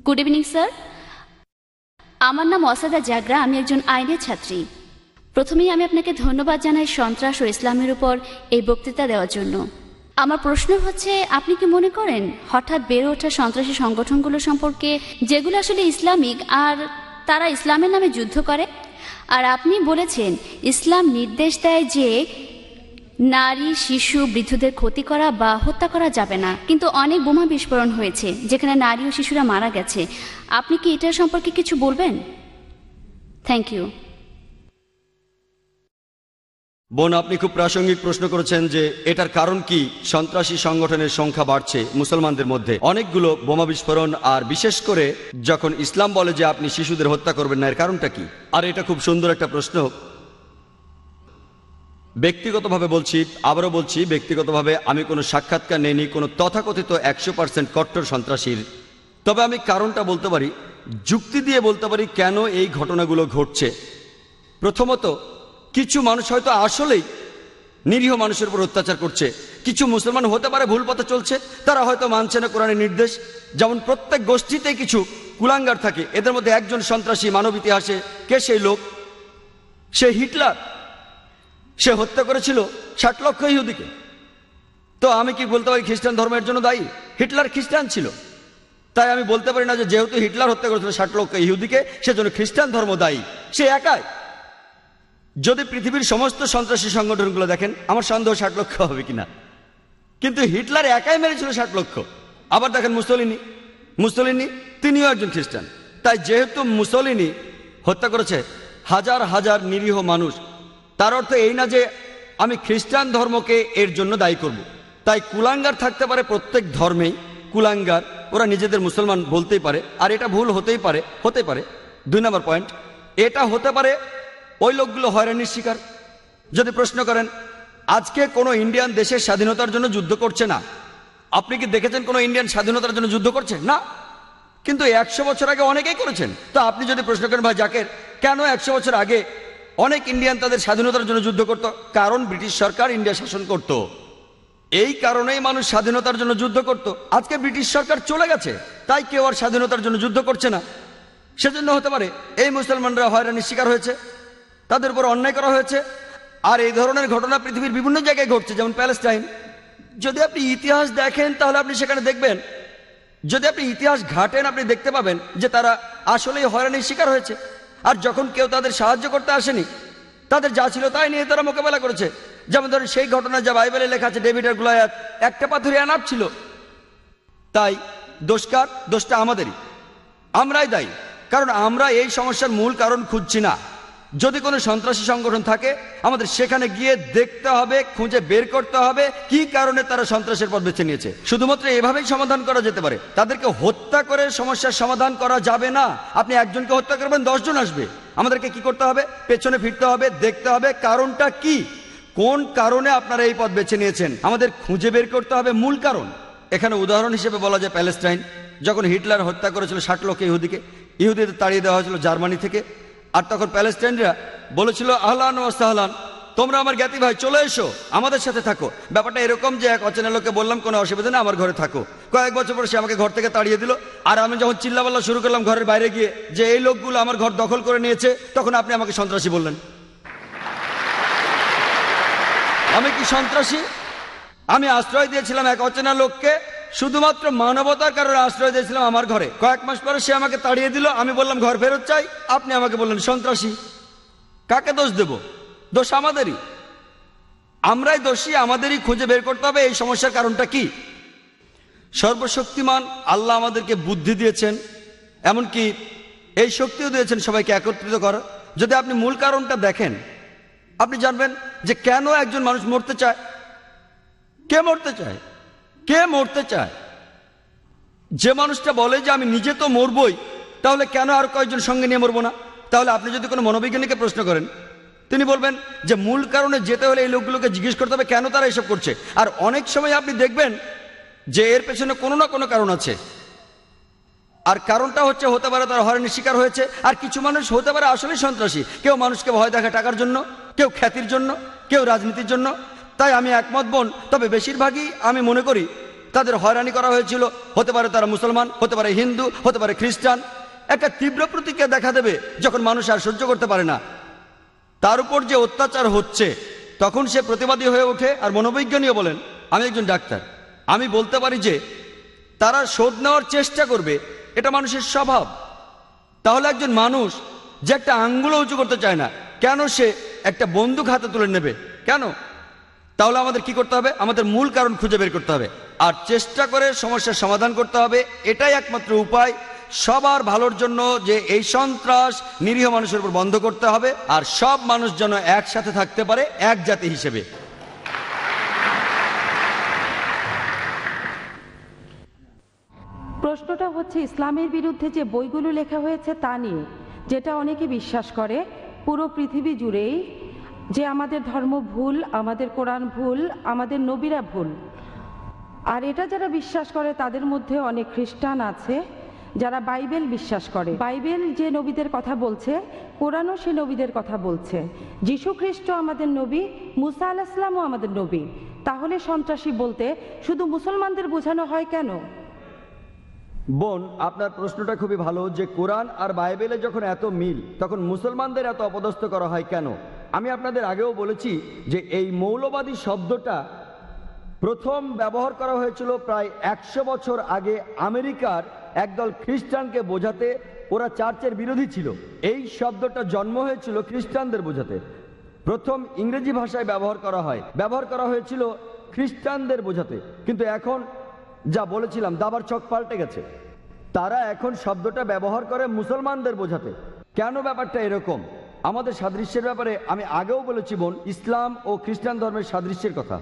Good evening sir, আমার নাম অসাদা জাগরা, আমি একজন আইনের ছাত্রী। প্রথমেই আমি আপনাকে ধন্যবাদ জানাই সন্ত্রাস ও ইসলামের উপর এই বক্তৃতা দেওয়ার জন্য। আমার প্রশ্ন হচ্ছে, আপনি কি মনে করেন হঠাৎ বেড়ে ওঠা সন্ত্রাসী সংগঠনগুলো সম্পর্কে, যেগুলো আসলে ইসলামিক আর তারা ইসলামের নামে যুদ্ধ করে? আর আপনি বলেছেন ইসলাম নির্দেশ দেয় যে নারী, শিশু, বৃদ্ধদের ক্ষতি করা বা হত্যা করা যাবে না, কিন্তু অনেক বোমা বিস্ফোরণ হয়েছে যেখানে নারী ও শিশুরা মারা গেছে। আপনি কি এটার সম্পর্কে কিছু বলবেন? Thank you. বোন, আপনি খুব প্রাসঙ্গিক প্রশ্ন করেছেন যে এটার কারণ কি সন্ত্রাসী সংগঠনের সংখ্যা বাড়ছে মুসলমানদের মধ্যে। অনেকগুলো বোমা বিস্ফোরণ, আর বিশেষ করে যখন ইসলাম বলে যে আপনি শিশুদের হত্যা করবেন না, এর কারণটা কি? আর এটা খুব সুন্দর একটা প্রশ্ন। ব্যক্তিগতভাবে বলছি, আবারও বলছি, ব্যক্তিগতভাবে আমি কোনো সাক্ষাৎকার নেইনি কোনো তথাকথিত 100% কট্টর সন্ত্রাসীর। তবে আমি কারণটা বলতে পারি, যুক্তি দিয়ে বলতে পারি কেন এই ঘটনাগুলো ঘটছে। প্রথমত, কিছু মানুষ হয়তো আসলেই নিরীহ মানুষের উপর অত্যাচার করছে। কিছু মুসলমান হতে পারে ভুল পথে চলছে, তারা হয়তো মানছে না কোরআনের নির্দেশ। যেমন প্রত্যেক গোষ্ঠীতেই কিছু কুলাঙ্গার থাকে, এদের মধ্যে একজন সন্ত্রাসী মানব ইতিহাসে। কে সেই লোক? সে হিটলার। সে হত্যা করেছিল 60 লক্ষ ইহুদিকে। তো আমি কি বলতে পারি খ্রিস্টান ধর্মের জন্য দায়ী? হিটলার খ্রিস্টান ছিল, তাই আমি বলতে পারি না যে যেহেতু হিটলার হত্যা করেছিল 60 লক্ষ ইহুদিকে, সেজন্য খ্রিস্টান ধর্ম দায়ী। সে একাই। যদি পৃথিবীর সমস্ত সন্ত্রাসী সংগঠনগুলো দেখেন, আমার সন্দেহ 60 লক্ষ হবে কিনা, কিন্তু হিটলার একাই মেরেছিল 60 লক্ষ। আবার দেখেন মুসলিনি তিনিও একজন খ্রিস্টান। তাই যেহেতু মুসলিনি হত্যা করেছে হাজার হাজার নিরীহ মানুষ, তার অর্থ এই না যে আমি খ্রিস্টান ধর্মকে এর জন্য দায়ী করব। তাই কুলাঙ্গার থাকতে পারে প্রত্যেক ধর্মেই। কুলাঙ্গার, ওরা নিজেদের মুসলমান বলতেই পারে, আর এটা ভুল হতে পারে। 2 নম্বর পয়েন্ট, এটা হতে পারে ওই লোকগুলো হয়রানির শিকার। যদি প্রশ্ন করেন আজকে কোনো ইন্ডিয়ান দেশের স্বাধীনতার জন্য যুদ্ধ করছে না, আপনি কি দেখেছেন কোনো ইন্ডিয়ান স্বাধীনতার জন্য যুদ্ধ করছে? না। কিন্তু 100 বছর আগে অনেকেই করেছেন। তো আপনি যদি প্রশ্ন করেন ভাই জাকের, কেন 100 বছর আগে অনেক ইন্ডিয়ান তাদের স্বাধীনতার জন্য যুদ্ধ করত? কারণ ব্রিটিশ সরকার ইন্ডিয়া শাসন করত। এই কারণেই মানুষ স্বাধীনতার জন্য যুদ্ধ করত। আজকে ব্রিটিশ সরকার চলে গেছে, তাই কেউ আর স্বাধীনতার জন্য যুদ্ধ করছে না। সেজন্য হতে পারে এই মুসলমানরা হয়রানির শিকার হয়েছে, তাদের উপর অন্যায় করা হয়েছে। আর এই ধরনের ঘটনা পৃথিবীর বিভিন্ন জায়গায় ঘটছে, যেমন প্যালেস্টাইন। যদি আপনি ইতিহাস দেখেন তাহলে আপনি সেখানে দেখবেন, যদি আপনি ইতিহাস ঘাটেন আপনি দেখতে পাবেন যে তারা আসলেই হয়রানির শিকার হয়েছে। আর যখন কেউ তাদের সাহায্য করতে আসেনি, তাদের যা ছিল তাই নিয়ে তারা মোকাবেলা করেছে। যেমন ধরেন সেই ঘটনা যা বাইবেলে লেখা আছে, ডেভিড আর গোলিয়াথ, একটা পাথরে আনাপ ছিল। তাই দোষটা আমাদেরই, আমরাই দায়ী, কারণ আমরা এই সমস্যার মূল কারণ খুঁজছি না। যদি কোনো সন্ত্রাসী সংগঠন থাকে, আমাদের সেখানে গিয়ে দেখতে হবে, খুঁজে বের করতে হবে কি কারণে তারা সন্ত্রাসের পথ বেছে নিয়েছে। শুধুমাত্র এভাবেই সমাধান করা যেতে পারে। তাদেরকে হত্যা করে সমস্যার সমাধান করা যাবে না। আপনি একজনকে হত্যা করবেন, 10 জন আসবে। আমাদেরকে কি করতে হবে? পেছনে ফিরতে হবে, দেখতে হবে কারণটা কি, কোন কারণে আপনারা এই পথ বেছে নিয়েছেন। আমাদের খুঁজে বের করতে হবে মূল কারণ। এখানে উদাহরণ হিসেবে বলা যায় প্যালেস্টাইন। যখন হিটলার হত্যা করেছিল 60 লক্ষ ইহুদিদের তাড়িয়ে দেওয়া হয়েছিল জার্মানি থেকে। আর তখন প্যালেস্টাইনরা বলেছিল আহলান ওয়া সাহলান, তোমরা আমার জ্ঞাতি ভাই, চলে এসো, আমাদের সাথে থাকো। ব্যাপারটা এরকম যে এক অচেনা লোককে বললাম কোনো অসুবিধা নেই, আমার ঘরে থাকো। কয়েক বছর পরে সে আমাকে ঘর থেকে তাড়িয়ে দিল। আর আমি যখন চিল্লাপাল্লা শুরু করলাম ঘরের বাইরে গিয়ে যে এই লোকগুলো আমার ঘর দখল করে নিয়েছে, তখন আপনি আমাকে সন্ত্রাসী বললেন। আমি কি সন্ত্রাসী? আমি আশ্রয় দিয়েছিলাম এক অচেনা লোককে, শুধুমাত্র মানবতার কারণে আশ্রয় দিয়েছিলাম আমার ঘরে। কয়েক মাস পরে সে আমাকে তাড়িয়ে দিল, আমি বললাম ঘর ফেরত চাই, আপনি আমাকে বললেন সন্ত্রাসী। কাকে দোষ দেব? দোষ আমাদেরই, আমরাই দোষী। আমাদেরই খুঁজে বের করতে হবে এই সমস্যার কারণটা কি। সর্বশক্তিমান আল্লাহ আমাদেরকে বুদ্ধি দিয়েছেন, এমনকি এই শক্তিও দিয়েছেন সবাইকে একত্রিত করার। যদি আপনি মূল কারণটা দেখেন, আপনি জানবেন যে কেন একজন মানুষ মরতে চায়। কে মরতে চায়? কে মরতে চায়? যে মানুষটা বলে যে আমি নিজে তো মরবই, তাহলে কেন আর কয়েকজন সঙ্গে নিয়ে মরবো না? তাহলে আপনি যদি কোনো মনোবিজ্ঞানীকে প্রশ্ন করেন, তিনি বলবেন যে মূল কারণে যেতে হলে এই লোকগুলোকে জিজ্ঞেস করতে হবে কেন তারা এসব করছে। আর অনেক সময় আপনি দেখবেন যে এর পেছনে কোনো না কোনো কারণ আছে। আর কারণটা হতে পারে তারা হয়রানির শিকার হয়েছে। আর কিছু মানুষ হতে পারে আসলে সন্ত্রাসী। কেউ মানুষকে ভয় দেখায় টাকার জন্য, কেউ খ্যাতির জন্য, কেউ রাজনীতির জন্য। তাই আমি একমত বোন, তবে বেশিরভাগই আমি মনে করি তাদের হয়রানি করা হয়েছিল, হতে পারে তারা মুসলমান, হতে পারে হিন্দু, হতে পারে খ্রিস্টান। একটা তীব্র প্রতিক্রিয়া দেখা দেবে যখন মানুষ আর সহ্য করতে পারে না, তার উপর যে অত্যাচার হচ্ছে, তখন সে প্রতিবাদী হয়ে ওঠে। আর মনোবিজ্ঞানীও বলেন, আমি একজন ডাক্তার, আমি বলতে পারি যে তারা শোধ নেওয়ার চেষ্টা করবে, এটা মানুষের স্বভাব। তাহলে একজন মানুষ যে একটা আঙ্গুলও উঁচু করতে চায় না, কেন সে একটা বন্দুক হাতে তুলে নেবে? কেন? তাহলে আমাদের কি করতে হবে? আমাদের মূল কারণ খুঁজে বের করতে হবে আর চেষ্টা করে সমস্যার সমাধান করতে হবে। এটাই একমাত্র উপায় সবার ভালোর জন্য, যে এই সন্ত্রাস নিরীহ মানুষের উপর বন্ধ করতে হবে আর সব মানুষ যেন একসাথে থাকতে পারে এক জাতি হিসেবে। প্রশ্নটা হচ্ছে ইসলামের বিরুদ্ধে যে বইগুলো লেখা হয়েছে তা নিয়ে, যেটা অনেকে বিশ্বাস করে পুরো পৃথিবী জুড়েই যে আমাদের ধর্ম ভুল, আমাদের কোরআন ভুল, আমাদের নবীরা ভুল। আর এটা যারা বিশ্বাস করে তাদের মধ্যে অনেক খ্রিস্টান আছে যারা বাইবেল বিশ্বাস করে। বাইবেল যে নবীদের কথা বলছে, কোরআনও সে নবীদের কথা বলছে। যীশু খ্রিস্ট আমাদের নবী, মুসা আলাইহিস সালামও আমাদের নবী। তাহলে সন্ত্রাসী বলতে শুধু মুসলমানদের বোঝানো হয় কেন? বোন, আপনার প্রশ্নটা খুবই ভালো যে কোরআন আর বাইবেলে যখন এত মিল, তখন মুসলমানদের এত অপদস্থ করা হয় কেন? আমি আপনাদের আগেও বলেছি যে এই মৌলবাদী শব্দটা প্রথম ব্যবহার করা হয়েছিল প্রায় 100 বছর আগে আমেরিকার একদল খ্রিস্টানকে বোঝাতে। ওরা চার্চের বিরোধী ছিল। এই শব্দটা জন্ম হয়েছিল খ্রিস্টানদের বোঝাতে। প্রথম ইংরেজি ভাষায় ব্যবহার করা হয়েছিল খ্রিস্টানদের বোঝাতে। কিন্তু এখন যা বলেছিলাম, দাবার ছক পাল্টে গেছে। তারা এখন শব্দটা ব্যবহার করে মুসলমানদের বোঝাতে। কেন ব্যাপারটা এরকম? আমাদের সাদৃশ্যের ব্যাপারে আমি আগেও বলেছি বোন, ইসলাম ও খ্রিস্টান ধর্মের সাদৃশ্যের কথা।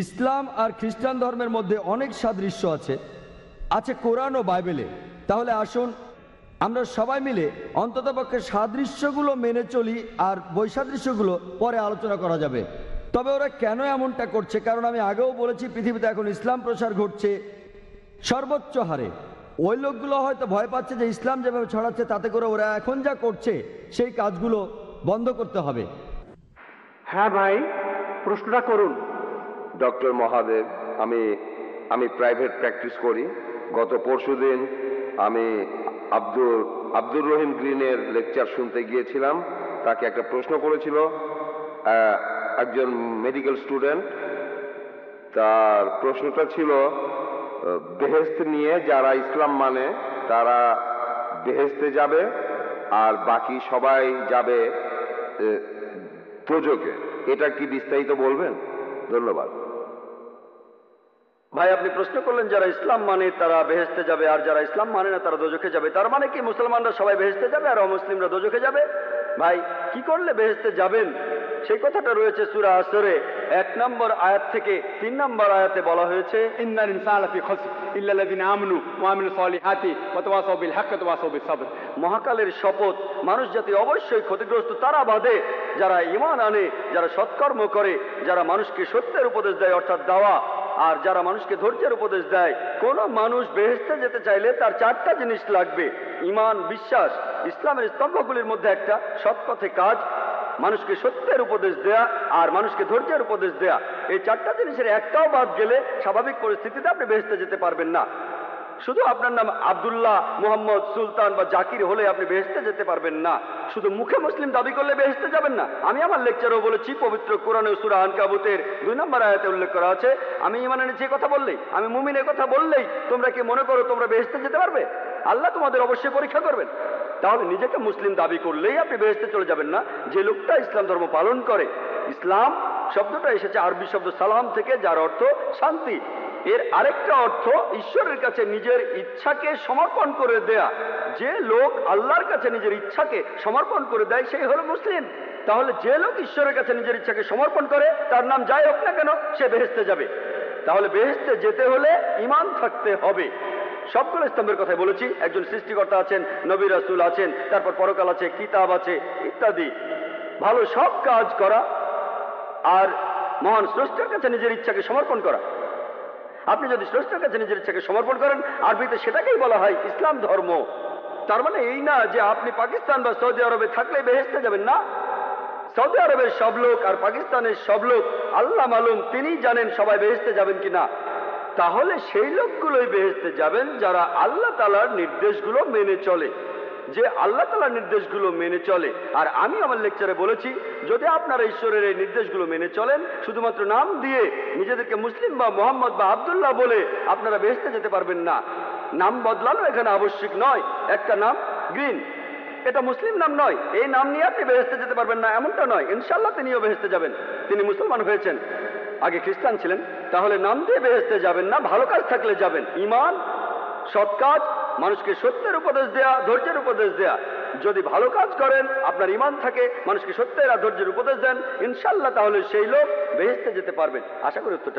ইসলাম আর খ্রিস্টান ধর্মের মধ্যে অনেক সাদৃশ্য আছে কোরআন ও বাইবেলে। তাহলে আসুন আমরা সবাই মিলে অন্ততপক্ষে সাদৃশ্যগুলো মেনে চলি, আর বৈসাদৃশ্যগুলো পরে আলোচনা করা যাবে। তবে ওরা কেন এমনটা করছে? কারণ আমি আগেও বলেছি, পৃথিবীতে এখন ইসলাম প্রসার ঘটছে সর্বোচ্চ হারে। ওই লোকগুলো হয়তো ভয় পাচ্ছে যে ইসলাম যেভাবে ছড়াচ্ছে, তাতে করে ওরা এখন যা করছে সেই কাজগুলো বন্ধ করতে হবে। হ্যাঁ ভাই, প্রশ্নটা করুন। ডক্টর মহাদেব, আমি প্রাইভেট প্র্যাকটিস করি। গত পরশুদিন আমি আব্দুর রহিম গ্রিনের লেকচার শুনতে গিয়েছিলাম। তাকে একটা প্রশ্ন করেছিল একজন মেডিকেল স্টুডেন্ট। তার প্রশ্নটা ছিল বেহেশত নিয়ে, যারা ইসলাম মানে তারা বেহেশতে যাবে আর বাকি সবাই যাবে দোজখে। এটা কি বিস্তারিত বলবেন? ধন্যবাদ। ভাই, আপনি প্রশ্ন করলেন যারা ইসলাম মানে তারা বেহেশতে যাবে আর যারা ইসলাম মানে না তারা দোজখে যাবে। তার মানে কি মুসলমানরা সবাই বেহেশতে যাবে আর অমুসলিমরা দোজখে যাবে? ভাই, কি করলে বেহেশতে যাবেন সেই কথাটা রয়েছে সূরা আসরে 1 নম্বর আয়াত থেকে 3 নম্বর আয়াতে বলা হয়েছে, ইন্নাল ইনসানা লাফি খুসর ইল্লাল্লাযিনা আমানু ওয়া আমিলুস সলিহাতি ওয়া তাওয়াসাউ বিল হাক্কি ওয়া তাওয়াসাউ বিস সাবর। মহাকালের শপথ, মানুষ জাতি অবশ্যই ক্ষতিগ্রস্ত তারা বাদে যারা ঈমান আনে, যারা সৎকর্ম করে, যারা মানুষকে সত্যের উপদেশ দেয় অর্থাৎ দাওয়া, আর যারা মানুষকে ধৈর্যের উপদেশ দেয়। কোন মানুষ বেহেশতে যেতে চাইলে তার 4টা জিনিস লাগবে: ঈমান, বিশ্বাস। ইসলামের স্তম্ভগুলির মধ্যে একটা সৎ পথে কাজ, মানুষকে সত্যের উপদেশ দেয়া আর মানুষকে ধৈর্যের উপদেশ দেয়া। এই 4টা জিনিসের একটাও বাদ গেলে স্বাভাবিক পরিস্থিতিতে আপনি বেহেশতে যেতে পারবেন না। শুধু আপনার নাম আব্দুল্লাহ, মুহাম্মদ, সুলতান বা জাকির হলে আপনি বেহেশতে যেতে পারবেন না। শুধু মুখে মুসলিম দাবি করলে বেহেশতে যাবেন না। আমি আমার লেকচারেও বলেছি, পবিত্র কোরআনে সূরা আনকাবুতের 2 নম্বর আয়াতে উল্লেখ করা আছে, আমি ঈমান এনেছি কথা বললেই, আমি মুমিনের কথা বললেই তোমরা কি মনে করো তোমরা বেহেশতে যেতে পারবে? আল্লাহ তোমাদের অবশ্যই পরীক্ষা করবেন। তাহলে নিজেকে মুসলিম দাবি করলেই আপনি বেহেশতে চলে যাবেন না। যে লোকটা ইসলাম ধর্ম পালন করে, ইসলাম শব্দটা এসেছে আরবি শব্দ সালাম থেকে, যার অর্থ শান্তি। এর আরেকটা অর্থ ঈশ্বরের কাছে নিজের ইচ্ছাকে সমর্পণ করে দেয়া। যে লোক আল্লাহর কাছে নিজের ইচ্ছাকে সমর্পণ করে দেয় সেই হলো মুসলিম। তাহলে যে লোক ঈশ্বরের কাছে নিজের ইচ্ছাকে সমর্পণ করে, তার নাম যাই হোক না কেন, সে বেহেশতে যাবে। তাহলে বেহেশতে যেতে হলে ঈমান থাকতে হবে। সবগুলো স্তম্ভের কথাই বলেছি। একজন সৃষ্টিকর্তা আছেন, নবী রাসূল আছেন, তারপর পরকাল আছে, কিতাব আছে ইত্যাদি। ভালো সব কাজ করা আর মহান স্রষ্টার কাছে নিজের ইচ্ছাকে সমর্পণ করা। আপনি যদি স্রষ্টার কাছে নিজের ইচ্ছাকে সমর্পণ করেন, আরবিতে সেটাকেই বলা হয় ইসলাম ধর্ম। তার মানে এই না যে আপনি পাকিস্তান বা সৌদি আরবে থাকলে বেহেশতে যাবেন না। সৌদি আরবের সব লোক আর পাকিস্তানের সব লোক আল্লাহ মালুম, তিনি জানেন সবাই বেহেশতে যাবেন কিনা। তাহলে সেই লোকগুলোই বেহেশতে যাবেন যারা আল্লাহ তাআলার নির্দেশগুলো মেনে চলে, যে আল্লাহ তাআলার নির্দেশগুলো মেনে চলে। আর আমি আমার লেকচারে বলেছি, যদি আপনারা ঈশ্বরের এই নির্দেশগুলো মেনে চলেন, শুধুমাত্র নাম দিয়ে নিজেদেরকে মুসলিম বা মোহাম্মদ বা আব্দুল্লাহ বলে আপনারা বেহেশতে যেতে পারবেন না। নাম বদলানো এখানে আবশ্যিক নয়। একটা নাম গ্রিন, এটা মুসলিম নাম নয়, এই নাম নিয়ে আপনি বেহেশতে যেতে পারবেন না এমনটা নয়। ইনশাআল্লাহ তিনিও বেহেশতে যাবেন, তিনি মুসলমান হয়েছেন, আগে খ্রিস্টান ছিলেন। তাহলে নাম দিয়ে বেহেশতে যাবেন না, ভালো কাজ থাকলে যাবেন। ঈমান, সৎ কাজ, মানুষকে সত্যের উপদেশ দেয়া, ধৈর্যের উপদেশ দেয়া। যদি ভালো কাজ করেন, আপনার ঈমান থাকে, মানুষকে সত্যের আর ধৈর্যের উপদেশ দেন, ইনশাআল্লাহ তাহলে সেই লোক বেহেশতে যেতে পারবেন। আশা করি উত্তরটা